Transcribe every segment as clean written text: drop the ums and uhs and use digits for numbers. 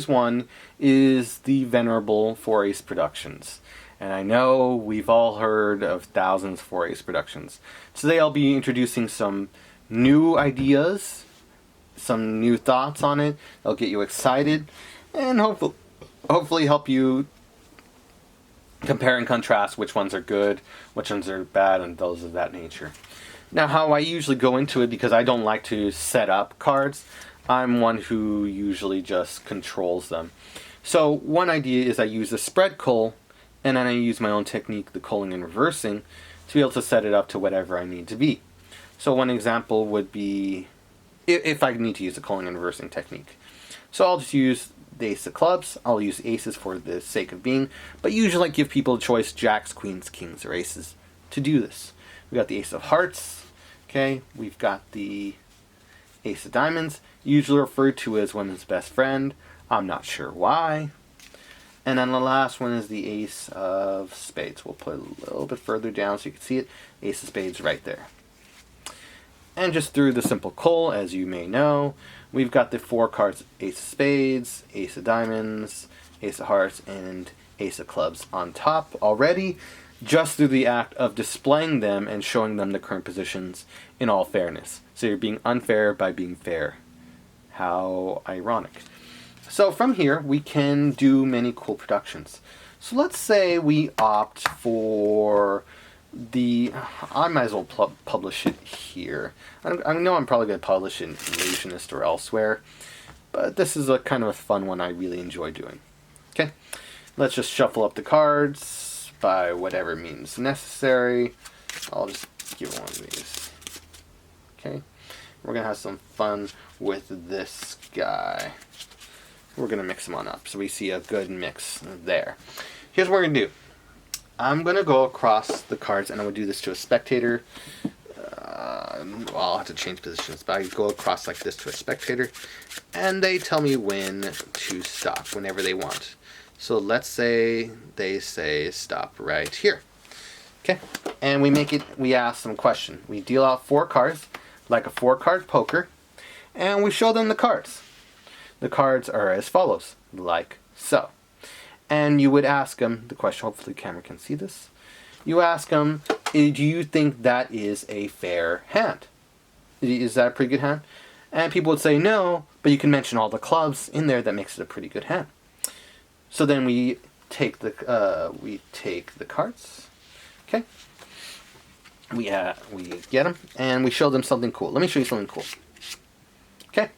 One is the venerable 4-Ace Productions. And I know we've all heard of thousands of 4-Ace Productions. Today I'll be introducing some new ideas, some new thoughts on it. They'll get you excited and hopefully help you compare and contrast which ones are good, which ones are bad, and those of that nature. Now, how I usually go into it, because I don't like to set up cards, I'm one who usually just controls them. So one idea is I use a spread cull, and then I use my own technique, the culling and reversing, to be able to set it up to whatever I need to be. So one example would be, if I need to use a culling and reversing technique. So I'll just use the ace of clubs. I'll use aces for the sake of being, but usually I give people a choice, jacks, queens, kings, or aces, to do this. We got the ace of hearts. Okay, we've got the ace of diamonds, usually referred to as women's best friend. I'm not sure why. And then the last one is the ace of spades. We'll put it a little bit further down so you can see it. Ace of spades right there. And just through the simple cull, as you may know, we've got the 4 cards: ace of spades, ace of diamonds, ace of hearts, and ace of clubs on top already, just through the act of displaying them and showing them the current positions in all fairness. So you're being unfair by being fair. How ironic. So from here, we can do many cool productions. So let's say we opt for the... I might as well publish it here. I know I'm probably going to publish it in Illusionist or elsewhere, but this is a kind of a fun one I really enjoy doing. Okay, let's just shuffle up the cards by whatever means necessary. I'll just give one of these. Okay, we're going to have some fun with this guy. We're going to mix them on up so we see a good mix there. Here's what we're going to do. I'm going to go across the cards, and I'm going to do this to a spectator. I'll have to change positions, but I go across like this to a spectator, and they tell me when to stop whenever they want. So let's say they say stop right here. Okay, and we ask them a question. We deal out 4 cards, like a 4-card poker, and we show them the cards. The cards are as follows, like so. And you would ask them the question, hopefully the camera can see this. You ask them, do you think that is a fair hand? Is that a pretty good hand? And people would say no, but you can mention all the clubs in there that makes it a pretty good hand. So then we take the cards, okay? We get them, and we show them something cool. Let me show you something cool. Okay.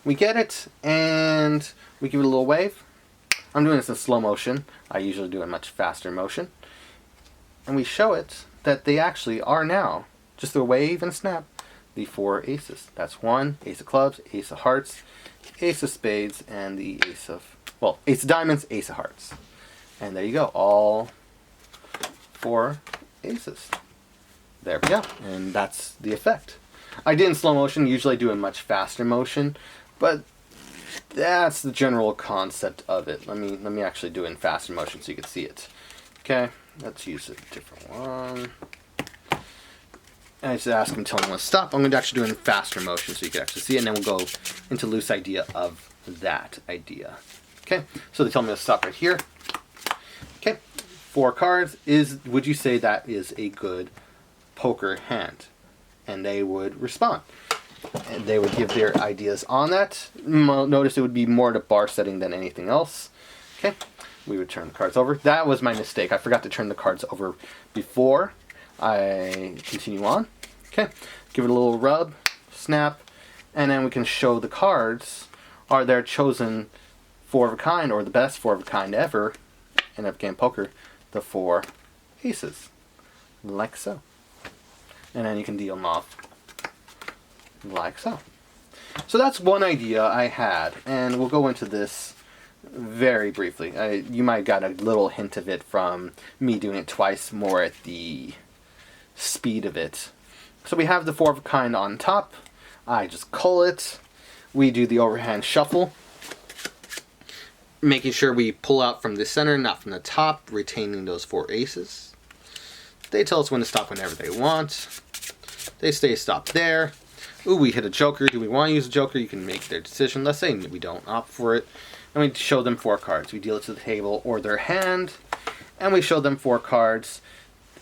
We get it, and we give it a little wave. I'm doing this in slow motion. I usually do it in much faster motion. And we show it that they actually are now, just a wave and snap, the 4 aces. That's 1, ace of clubs, ace of hearts, ace of spades, and the ace of diamonds, ace of hearts. And there you go, all 4 aces. There we go, and that's the effect. I did in slow motion, usually I do in much faster motion, but that's the general concept of it. Let me actually do it in faster motion so you can see it. Okay, let's use a different one. And I just ask them, tell them to stop. I'm going to actually do it in faster motion so you can actually see it, and then we'll go into loose idea of that idea. Okay, so they tell me to stop right here. Okay, 4 cards. Would you say that is a good poker hand? And they would respond. And they would give their ideas on that. Notice it would be more to bar setting than anything else. Okay, we would turn the cards over. That was my mistake. I forgot to turn the cards over before I continue on. Okay, give it a little rub, snap, and then we can show the cards are their chosen 4 of a kind, or the best 4 of a kind ever in a game poker, the 4 aces, like so. And then you can deal them off like so. So that's one idea I had, and we'll go into this very briefly. You might have got a little hint of it from me doing it twice more at the speed of it. So we have the 4 of a kind on top. I just cull it. We do the overhand shuffle, making sure we pull out from the center, not from the top, retaining those 4 aces. They tell us when to stop whenever they want. They stay stopped there. ooh, we hit a joker. Do we want to use a joker? You can make their decision. Let's say we don't opt for it. And we show them 4 cards. We deal it to the table or their hand. And we show them 4 cards.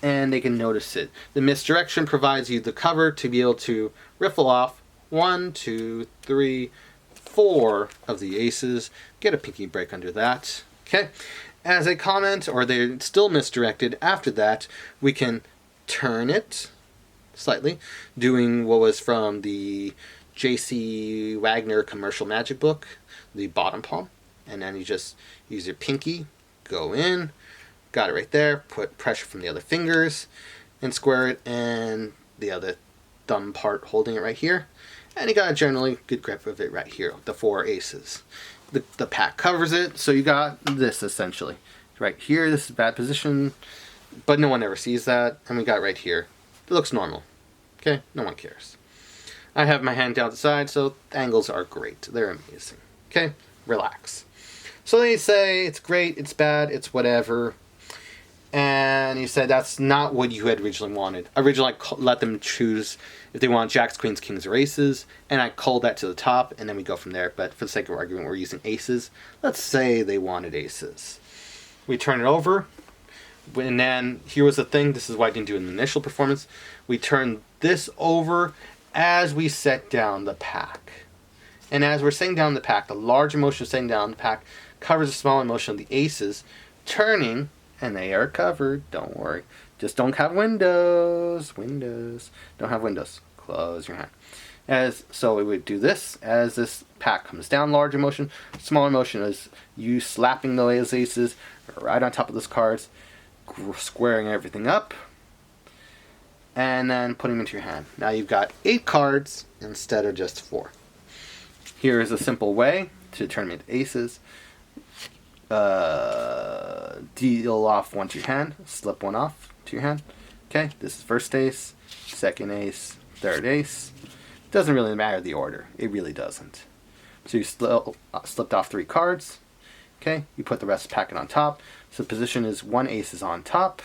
And they can notice it. The misdirection provides you the cover to be able to riffle off 1, 2, 3, 4 of the aces. Get a pinky break under that. Okay. As a comment, or they're still misdirected after that, we can turn it slightly, doing what was from the J.C. Wagner commercial magic book, the bottom palm. And then you just use your pinky, go in, got it right there, put pressure from the other fingers, and square it, and the other thumb part holding it right here. And you got a generally good grip of it right here, the 4 aces. The pack covers it, so you got this essentially. Right here, this is bad position, but no one ever sees that, and we got right here. It looks normal. Okay, no one cares. I have my hand down the side, so angles are great. They're amazing. Okay, relax. So they say it's great, it's bad, it's whatever. And he said that's not what you had originally wanted. Originally, I let them choose if they want jacks, queens, kings, or aces, and I called that to the top, and then we go from there. But for the sake of argument, we're using aces. Let's say they wanted aces. We turn it over, and then here was the thing. This is why I didn't do an initial performance. We turn this over as we set down the pack. And as we're setting down the pack, the larger motion of setting down the pack covers the smaller motion of the aces, turning. And they are covered, don't worry. Just don't have windows. Don't have windows. Close your hand. So we would do this. As this pack comes down, larger motion. Smaller motion is you slapping those aces right on top of those cards, squaring everything up, and then putting them into your hand. Now you've got 8 cards instead of just 4. Here is a simple way to turn them into aces. Deal off 1 to your hand, slip 1 off to your hand. Okay, this is first ace, second ace, third ace. Doesn't really matter the order. It really doesn't. So you slipped off 3 cards. Okay, you put the rest of the packet on top. So the position is 1 ace is on top,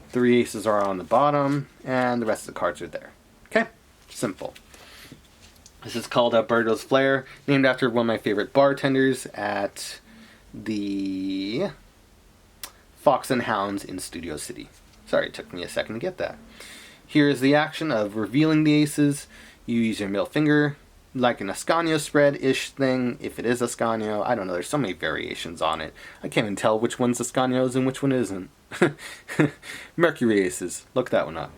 3 aces are on the bottom, and the rest of the cards are there. Okay, simple. This is called Berto's Flair, named after one of my favorite bartenders at the Fox and Hounds in Studio City. Sorry, it took me a second to get that. Here is the action of revealing the aces. You use your middle finger, like an Ascanio spread-ish thing, if it is Ascanio. I don't know, there's so many variations on it. I can't even tell which one's Ascanios and which one isn't. Mercury aces, look that one up.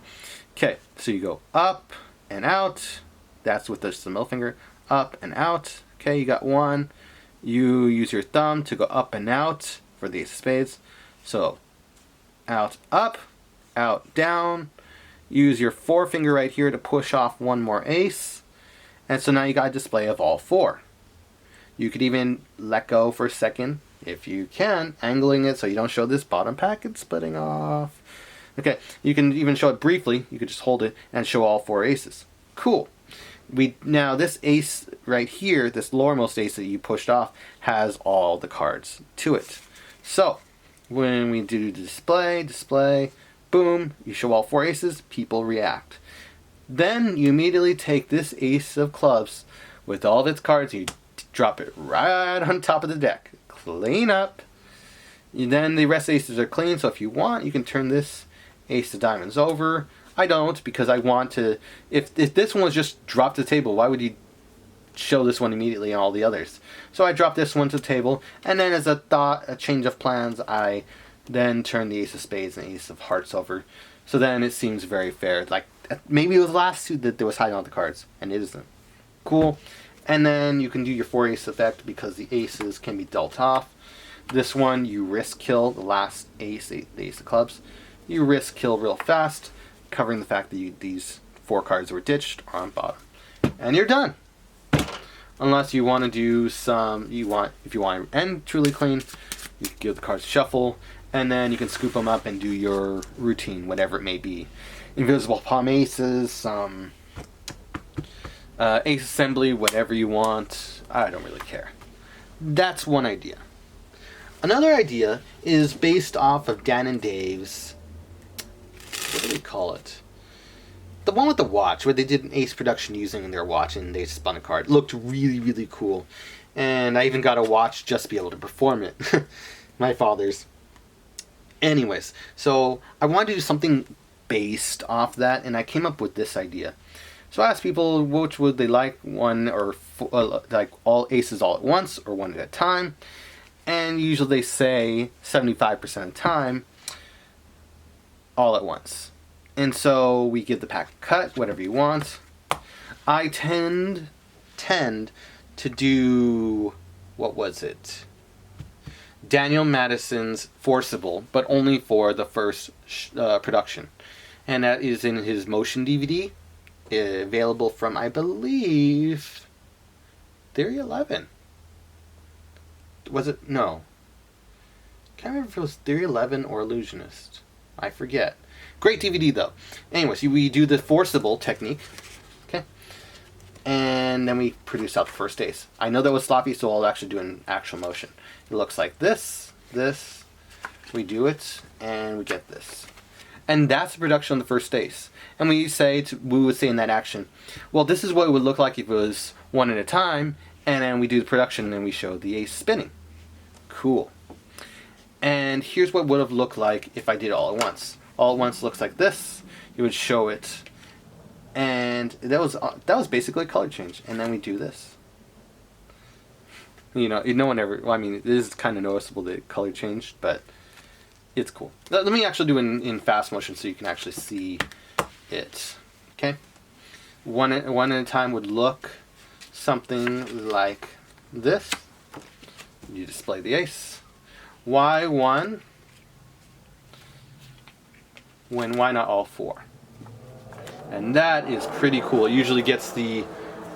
Okay, so you go up and out. That's with just the middle finger. Up and out. Okay, you got 1. You use your thumb to go up and out for the ace of spades. So, out, up, out, down. Use your forefinger right here to push off 1 more ace. And so now you got a display of all 4. You could even let go for a second, if you can, angling it so you don't show this bottom packet splitting off. Okay, you can even show it briefly. You could just hold it and show all 4 aces. Cool. Now this ace right here, this lowermost ace that you pushed off, has all the cards to it. So when we do display, boom, you show all 4 aces, people react. Then you immediately take this ace of clubs with all of its cards, you drop it right on top of the deck. Clean up. Then the rest of the aces are clean, so if you want, you can turn this ace of diamonds over. I don't, because I want to... If this one was just dropped to the table, why would you show this one immediately and all the others? So I drop this one to the table, and then as a change of plans, I then turn the ace of spades and ace of hearts over. So then it seems very fair. Like, maybe it was the last 2 that there was hiding on the cards, and it isn't. Cool. And then you can do your 4 ace effect because the aces can be dealt off. This one, you risk kill the last ace, the ace of clubs. You risk kill real fast, covering the fact that these 4 cards were ditched are on bottom. And you're done. Unless you want to do if you want to end truly clean, you can give the cards a shuffle, and then you can scoop them up and do your routine, whatever it may be. Invisible palm aces, ace assembly, whatever you want. I don't really care. That's one idea. Another idea is based off of Dan and Dave's, what do we call it? the one with the watch, where they did an ace production using their watch and they spun a card, looked really, really cool. And I even got a watch just to be able to perform it. My father's. Anyways, so I wanted to do something based off that, and I came up with this idea. So I asked people which would they like, one or like all aces all at once or one at a time. And usually they say 75% of the time, all at once. And so we give the pack a cut, whatever you want. I tend to do, what was it? Daniel Madison's Forcible, but only for the first production. And that is in his Motion DVD, available from, I believe, Theory 11. Was it? No. Can't remember if it was Theory 11 or Illusionist. I forget. Great DVD though. Anyways, we do the Forcible technique. Okay. And then we produce out the first ace. I know that was sloppy, so I'll actually do an actual motion. It looks like this. We do it, and we get this. And that's the production on the first ace. And we would say in that action, well, this is what it would look like if it was one at a time, and then we do the production and we show the ace spinning. Cool. And here's what would have looked like if I did it all at once. All at once looks like this. You would show it, and that was basically a color change. And then we do this. You know, no one ever. Well, I mean, it is kind of noticeable that it color changed, but it's cool. Let me actually do it in fast motion so you can actually see it. Okay, one at a time would look something like this. You display the ace. Why one? When why not all four? And that is pretty cool. It usually gets the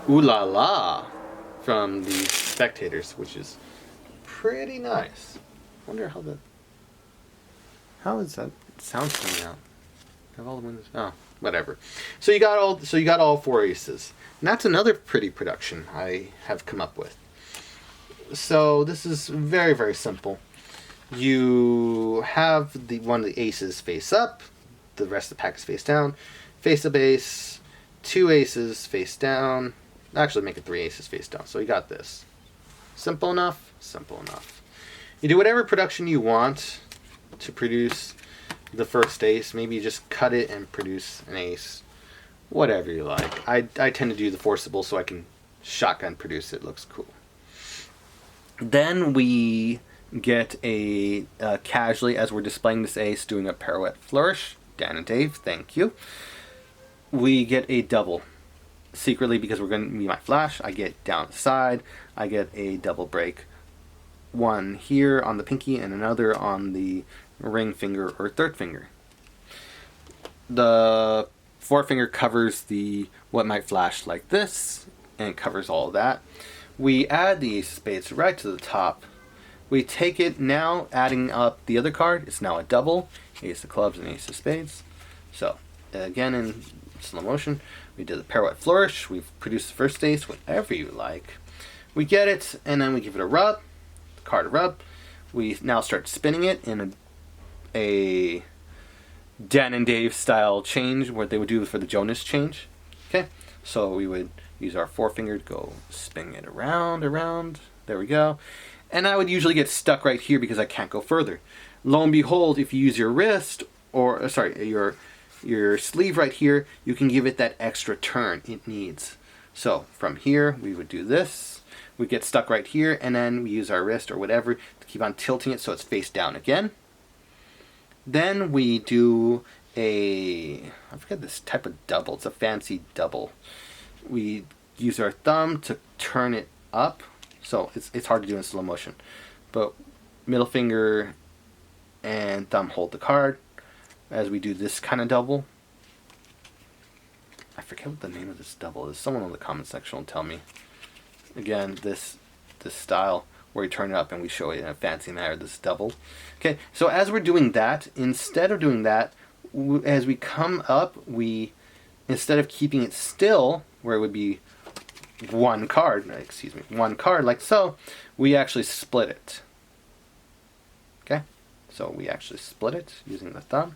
ooh la la from the spectators, which is pretty nice. Wonder how is that sound coming out? Have all the windows? Oh, whatever. So you got all four aces. And that's another pretty production I have come up with. So this is very, very simple. You have one of the aces face up, the rest of the pack is face down. Face up ace, two aces face down. Actually, make it three aces face down. So you got this. Simple enough? Simple enough. You do whatever production you want to produce the first ace. Maybe you just cut it and produce an ace. Whatever you like. I tend to do the Forcible so I can shotgun produce it. Looks cool. Then we get a casually, as we're displaying this ace, doing a pirouette flourish. Dan and Dave, thank you. We get a double. Secretly, because we're going to be my flash, I get down the side. I get a double break. One here on the pinky and another on the ring finger or third finger. The forefinger covers the what might flash like this, and it covers all of that. We add the ace of spades right to the top. We take it now, adding up the other card. It's now a double. Ace of clubs and ace of spades. So, again in slow motion, we did the pirouette flourish. We've produced the first ace, whatever you like. We get it, and then we give it a rub. Card a rub. We now start spinning it in a Dan and Dave style change, what they would do for the Jonas change. Okay, so we would use our forefinger to go spin it around. There we go. And I would usually get stuck right here because I can't go further. Lo and behold, if you use your wrist, or your sleeve right here, you can give it that extra turn it needs. So from here, we would do this. We get stuck right here, and then we use our wrist or whatever to keep on tilting it so it's face down again. Then we do I forget this type of double. It's a fancy double. We use our thumb to turn it up. So it's hard to do in slow motion. But middle finger and thumb hold the card as we do this kind of double. I forget what the name of this double is. Someone in the comment section will tell me. Again, this style where we turn it up and we show it in a fancy manner, this double. Okay, so as we're doing that, instead of doing that, as we come up, instead of keeping it still, where it would be one card like so, we actually split it. Okay, so we actually split it using the thumb.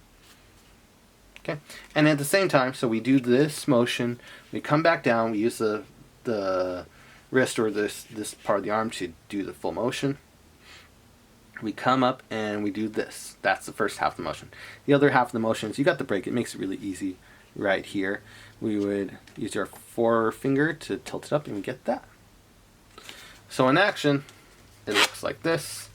Okay, and at the same time, so we do this motion, we come back down, we use the wrist or this part of the arm to do the full motion. We come up and we do this. That's the first half of the motion. The other half of the motion is, you got the break, it makes it really easy right here. We would use our forefinger to tilt it up and we get that. So in action, it looks like this.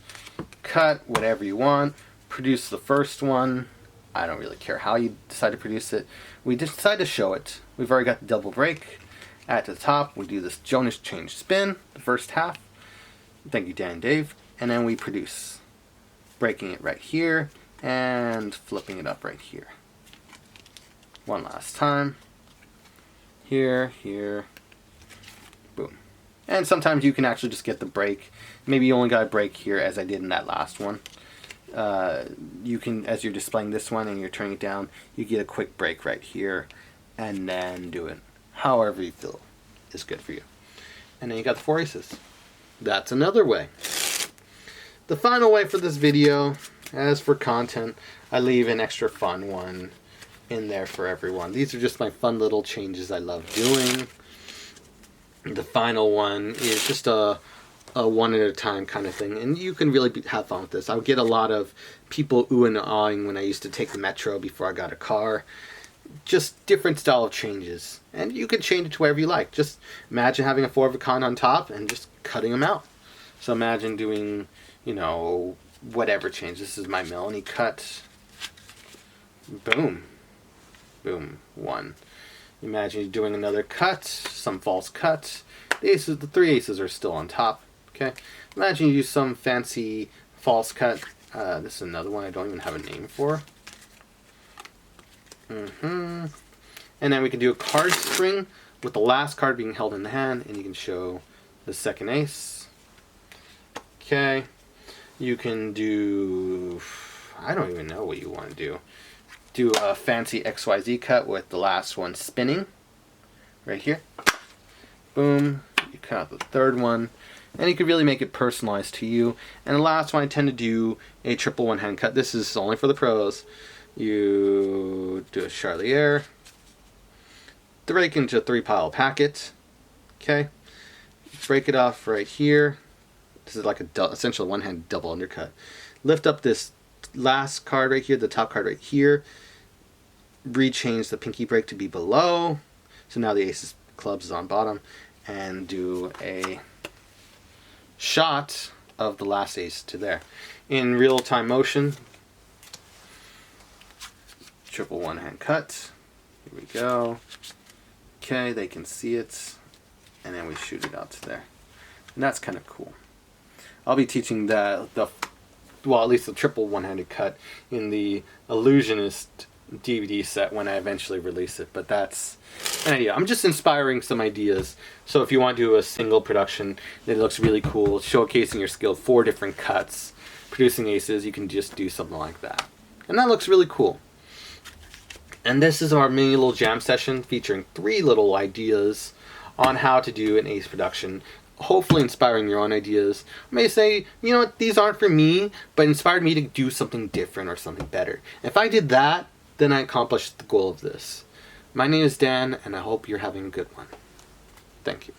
Cut whatever you want, produce the first one. I don't really care how you decide to produce it. We decide to show it. We've already got the double break. At the top, we do this Jonas change spin, the first half. Thank you, Dan and Dave. And then we produce. Breaking it right here and flipping it up right here. One last time. Here, here, boom. And sometimes you can actually just get the break. Maybe you only got a break here, as I did in that last one. You can, as you're displaying this one and you're turning it down, you get a quick break right here and then do it however you feel is good for you. And then you got the 4 aces. That's another way. The final way for this video, as for content, I leave an extra fun one in there for everyone. These are just my fun little changes I love doing. The final one is just a one at a time kind of thing, and you can really have fun with this. I would get a lot of people ooh and ahhing when I used to take the metro before I got a car. Just different style of changes, and you can change it to whatever you like. Just imagine having a 4 of a kind on top and just cutting them out. So imagine doing, you know, whatever change. This is my Melanie cut. Boom. Boom. 1. Imagine doing another cut, some false cut. The 3 aces are still on top. Okay. Imagine you do some fancy false cut. This is another one I don't even have a name for. And then we can do a card string with the last card being held in the hand, and you can show the second ace. Okay. You can do, I don't even know what you want to do. Do a fancy XYZ cut with the last one spinning right here. Boom. You cut out the third one, and you could really make it personalized to you. And the last one, I tend to do a triple one-hand cut. This is only for the pros. You do a Charlier, break into a 3-pile packet. Okay, break it off right here. This is like a essential one-hand double undercut. Lift up this last card right here, the top card right here. Rechange the pinky break to be below. So now the ace of clubs is on bottom. And do a shot of the last ace to there. In real-time motion, triple one-hand cut. Here we go. Okay, they can see it. And then we shoot it out to there. And that's kind of cool. I'll be teaching well, at least the triple one-handed cut in the Illusionist DVD set when I eventually release it. But that's an idea. I'm just inspiring some ideas. So if you want to do a single production that looks really cool, showcasing your skill, 4 different cuts, producing aces, you can just do something like that. And that looks really cool. And this is our mini little jam session featuring 3 little ideas on how to do an ace production. Hopefully inspiring your own ideas. I may say, you know what, these aren't for me, but inspired me to do something different or something better. If I did that, then I accomplished the goal of this. My name is Dan, and I hope you're having a good one. Thank you.